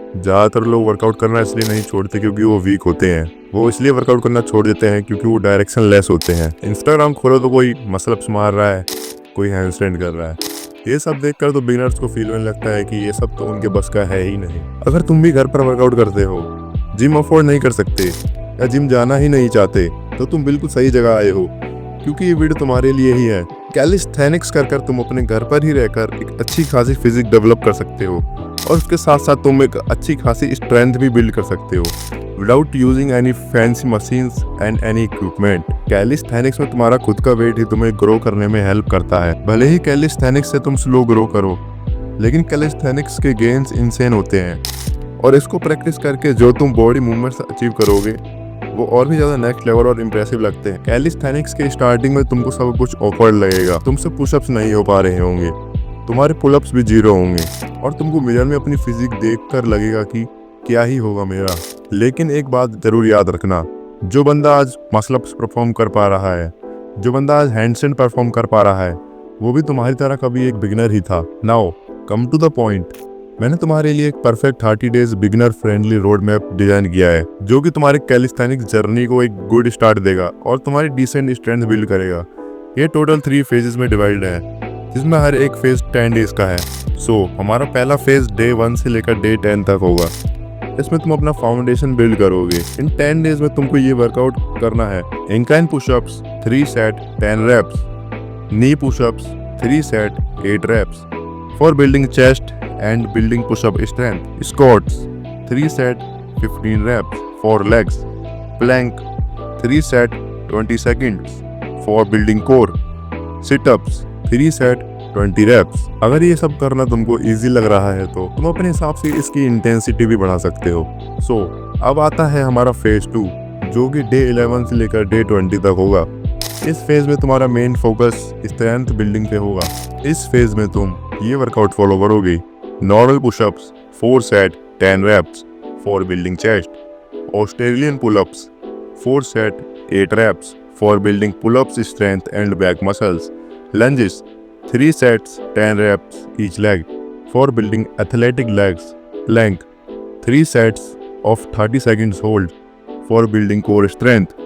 ज़्यादातर लोग वर्कआउट करना इसलिए नहीं छोड़ते क्योंकि वो वीक होते हैं। वो इसलिए वर्कआउट करना छोड़ देते हैं क्योंकि वो डायरेक्शन लेस होते हैं। इंस्टाग्राम खोलो तो कोई मसल अप्स मार रहा है, कोई हैंडस्टैंड कर रहा है। ये सब देखकर तो बिगिनर्स को फील होने लगता है कि ये सब तो उनके बस का है ही नहीं। अगर तुम भी घर पर वर्कआउट करते हो, जिम अफोर्ड नहीं कर सकते या जिम जाना ही नहीं चाहते, तो तुम बिल्कुल सही जगह आए हो, क्योंकि ये वीडियो तुम्हारे लिए ही है। कैलिस्थेनिक्स कर तुम अपने घर पर ही रहकर एक अच्छी खासी फिजिक डेवलप कर सकते हो और उसके साथ साथ तुम एक अच्छी खासी स्ट्रेंथ भी बिल्ड कर सकते हो without using any fancy machines and any equipment. Calisthenics में तुम्हारा खुद का वेट ही तुम्हें ग्रो करने में हेल्प करता है। भले ही कैलिस्थेनिक्स से तुम स्लो ग्रो करो, लेकिन कैलिस्थेनिक्स के गेन्स इंसेन होते हैं और इसको प्रैक्टिस करके जो तुम बॉडी मूवमेंट्स अचीव करोगे वो और भी ज्यादा नेक्स्ट लेवल और इम्प्रेसिव लगते हैं। कैलिस्थेनिक्स के स्टार्टिंग में तुमको सब कुछ ऑकवर्ड लगेगा, तुमसे पुशअप्स नहीं हो पा रहे होंगे, तुम्हारे पुलअप्स भी जीरो होंगे और तुमको मिरर में अपनी फिजिक देखकर लगेगा कि क्या ही होगा मेरा। लेकिन एक बात जरूर याद रखना, जो बंदा आज मसल अप्स परफॉर्म कर पा रहा है, जो बंदा आज हैंडस्टैंड परफॉर्म कर पा रहा है, वो भी तुम्हारी तरह कभी एक बिगिनर ही था। Now come to the point. मैंने तुम्हारे लिए एक perfect 30 days beginner friendly road map design किया है, जो कि तुम्हारे कैलिस्थेनिक्स जर्नी को एक गुड स्टार्ट देगा और तुम्हारी डिसेंट स्ट्रेंथ बिल्ड करेगा। ये टोटल 3 फेजेस में डिवाइड है, जिसमें हर एक फेज 10 डेज का है। सो हमारा पहला फेज डे 1 से लेकर डे 10 तक होगा। इसमें तुम अपना फाउंडेशन बिल्ड करोगे। इन 10 डेज में तुमको ये वर्कआउट करना है। Incline pushups 3 set 10 reps, knee pushups 3 set 8 reps for building chest and building push-up strength. Squats 3 set 15 reps for legs. Plank 3 set 20 seconds for building core. Sit-ups 3 set 20 reps. अगर ये सब करना तुमको इजी लग रहा है तो तुम अपने हिसाब से इसकी इंटेंसिटी भी बढ़ा सकते हो। सो अब आता है हमारा फेज 2, जो कि डे 11 से लेकर डे 20 तक होगा। इस फेज में तुम्हारा मेन फोकस स्ट्रेंथ बिल्डिंग पे होगा। इस फेज में तुम ये वर्कआउट फॉलो करोगे। Normal push-ups 4 set 10 reps for building chest. Australian pull-ups 4 set 8 reps for building pull-ups strength and back muscles. Lunges 3 sets 10 reps each leg for building athletic legs. Plank 3 sets of 30 seconds hold for building core strength.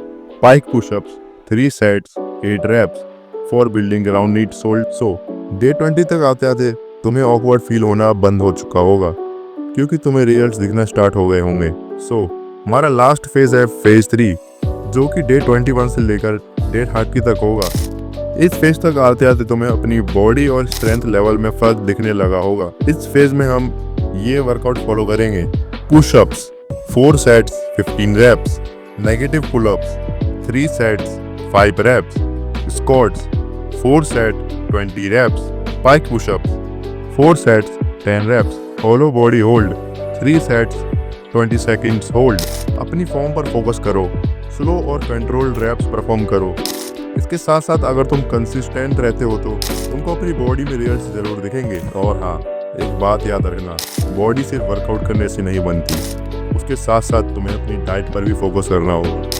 Pike push-ups 3 sets 8 reps for building round knee shoulder. So day 20 तक आते आते तुम्हें awkward feel होना बंद हो चुका होगा, क्योंकि तुम्हें रिजल्ट्स दिखना स्टार्ट हो गए होंगे। सो हमारा लास्ट फेज है फेज 3, जो कि डे 21 से लेकर डे 30 तक होगा। इस फेज तक आते आते तुम्हें अपनी बॉडी और स्ट्रेंथ लेवल में फर्क दिखने लगा होगा। इस फेज में हम ये वर्कआउट फॉलो करेंगे। Pushups 4 sets 15 reps, negative pullups 3 sets 5 reps, squats 4 set 20 reps, pike pushups 4 sets 10 reps, hollow body hold 3 sets 20 seconds hold। अपनी फॉर्म पर फोकस करो, स्लो और कंट्रोल्ड रैप्स परफॉर्म करो। इसके साथ साथ अगर तुम कंसिस्टेंट रहते हो तो तुमको अपनी बॉडी में रिजल्ट्स जरूर दिखेंगे। और हाँ, एक बात याद रखना, बॉडी सिर्फ वर्कआउट करने से नहीं बनती, उसके साथ साथ तुम्हें अपनी डाइट पर भी फोकस करना होगा,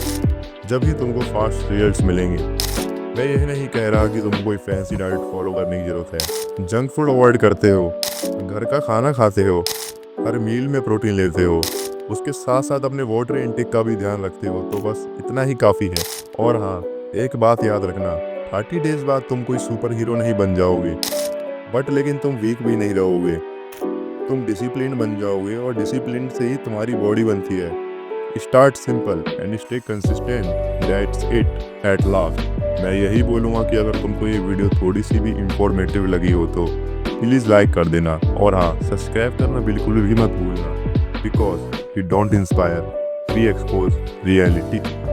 जब ही तुमको फास्ट रिजल्ट्स मिलेंगे। मैं यह नहीं कह रहा कि तुमको कोई फैंसी डाइट फॉलो करने की जरूरत है। जंक फूड अवॉइड करते हो, घर का खाना खाते हो, हर मील में प्रोटीन लेते हो, उसके साथ साथ अपने वाटर इनटेक का भी ध्यान रखते हो, तो बस इतना ही काफ़ी है। और हाँ, एक बात याद रखना, 30 डेज बाद तुम कोई सुपर हीरो नहीं बन जाओगे, बट लेकिन तुम वीक भी नहीं रहोगे। तुम डिसिप्लिन बन जाओगे और डिसिप्लिन से ही तुम्हारी बॉडी बनती है। Start simple and stay consistent, that's it at last. मैं यही बोलूँगा कि अगर तुमको ये वीडियो थोड़ी सी भी इंफॉर्मेटिव लगी हो तो प्लीज़ लाइक कर देना, और हाँ, सब्सक्राइब करना बिल्कुल भी मत भूलना, because we don't inspire, we expose reality.